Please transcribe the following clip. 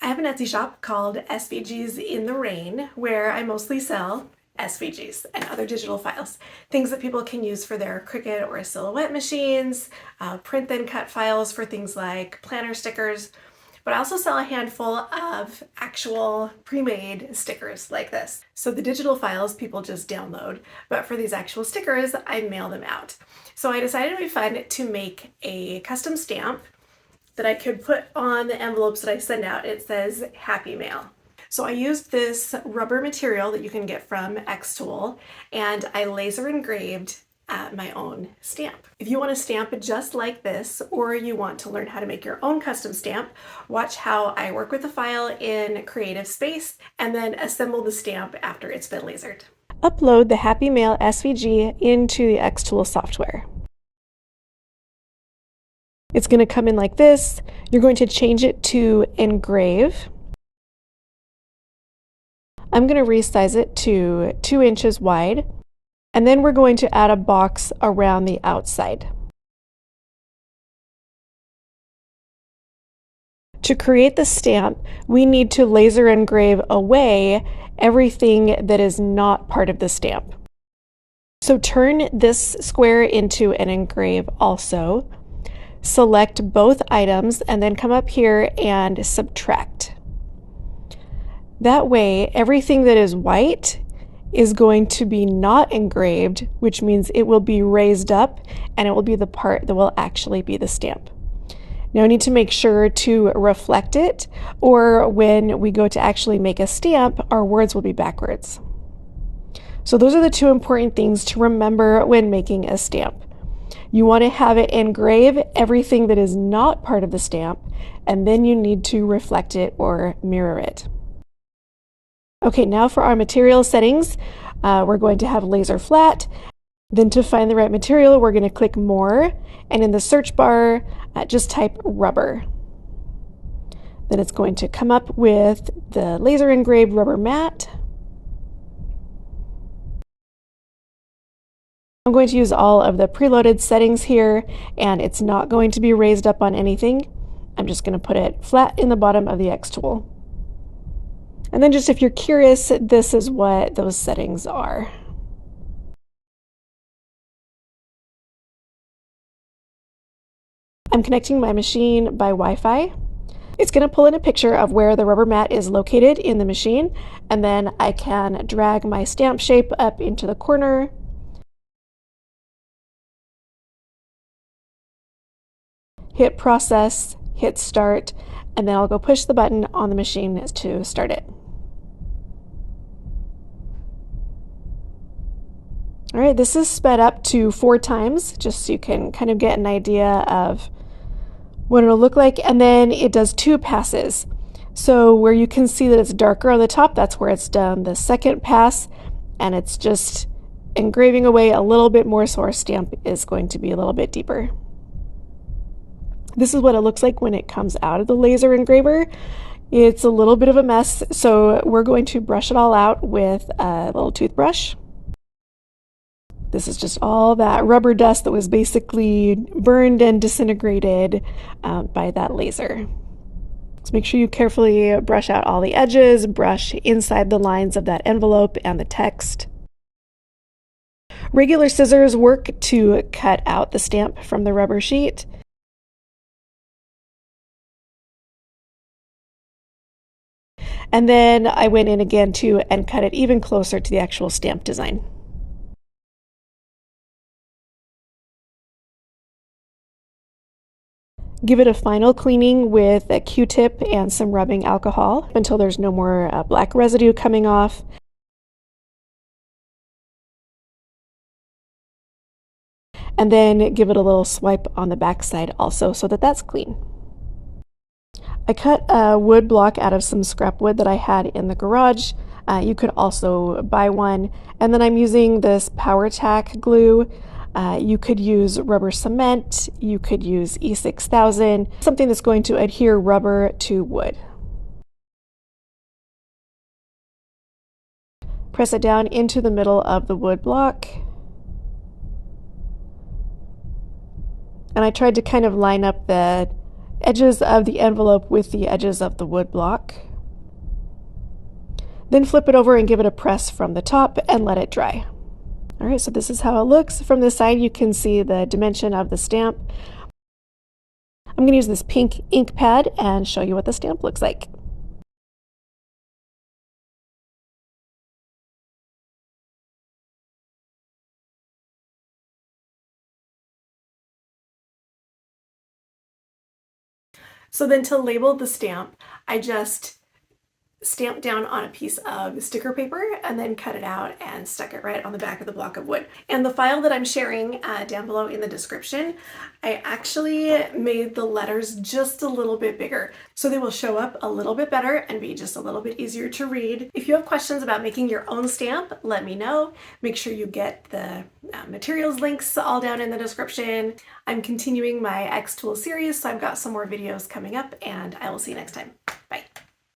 I have an Etsy shop called SVGs in the Rain where I mostly sell SVGs and other digital files, things that people can use for their Cricut or Silhouette machines, print then cut files for things like planner stickers, but I also sell a handful of actual pre-made stickers like this. So the digital files people just download, but for these actual stickers, I mail them out. So I decided it would be fun to make a custom stamp that I could put on the envelopes that I send out. It says Happy Mail. So I used this rubber material that you can get from xTool, and I laser engraved my own stamp. If you want a stamp just like this, or you want to learn how to make your own custom stamp, watch how I work with the file in Creative Space and then assemble the stamp after it's been lasered. Upload the Happy Mail SVG into the xTool software. It's going to come in like this. You're going to change it to engrave. I'm going to resize it to 2 inches wide, and then we're going to add a box around the outside. To create the stamp, we need to laser engrave away everything that is not part of the stamp. So turn this square into an engrave also. Select both items and then come up here and subtract. That way, everything that is white is going to be not engraved, which means it will be raised up and it will be the part that will actually be the stamp. Now I need to make sure to reflect it, or when we go to actually make a stamp, our words will be backwards. So those are the 2 important things to remember when making a stamp. You want to have it engrave everything that is not part of the stamp, and then you need to reflect it or mirror it. Okay, now for our material settings, we're going to have laser flat. Then to find the right material, we're going to click more, and in the search bar, just type rubber. Then it's going to come up with the laser engraved rubber mat. I'm going to use all of the preloaded settings here, and it's not going to be raised up on anything. I'm just going to put it flat in the bottom of the xTool. And then just if you're curious, this is what those settings are. I'm connecting my machine by Wi-Fi. It's going to pull in a picture of where the rubber mat is located in the machine, and then I can drag my stamp shape up into the corner. Hit process, hit start, and then I'll go push the button on the machine to start it. All right, this is sped up to 4 times, just so you can kind of get an idea of what it'll look like. And then it does 2 passes. So where you can see that it's darker on the top, that's where it's done the second pass, and it's just engraving away a little bit more, so our stamp is going to be a little bit deeper. This is what it looks like when it comes out of the laser engraver. It's a little bit of a mess, so we're going to brush it all out with a little toothbrush. This is just all that rubber dust that was basically burned and disintegrated by that laser. So make sure you carefully brush out all the edges, brush inside the lines of that envelope and the text. Regular scissors work to cut out the stamp from the rubber sheet. And then I went in again too and cut it even closer to the actual stamp design. Give it a final cleaning with a Q-tip and some rubbing alcohol until there's no more black residue coming off. And then give it a little swipe on the back side also so that that's clean. I cut a wood block out of some scrap wood that I had in the garage. You could also buy one. And then I'm using this Power Tack glue. You could use rubber cement, you could use E6000, something that's going to adhere rubber to wood. Press it down into the middle of the wood block. And I tried to kind of line up the edges of the envelope with the edges of the wood block. Then flip it over and give it a press from the top and let it dry. All right, so this is how it looks. From the side, you can see the dimension of the stamp. I'm going to use this pink ink pad and show you what the stamp looks like. So then to label the stamp, I just stamped down on a piece of sticker paper and then cut it out and stuck it right on the back of the block of wood. And the file that I'm sharing down below in the description, I actually made the letters just a little bit bigger so they will show up a little bit better and be just a little bit easier to read. If you have questions about making your own stamp, let me know. Make sure you get the materials links all down in the description. I'm continuing my xTool series, so I've got some more videos coming up, and I will see you next time. Bye.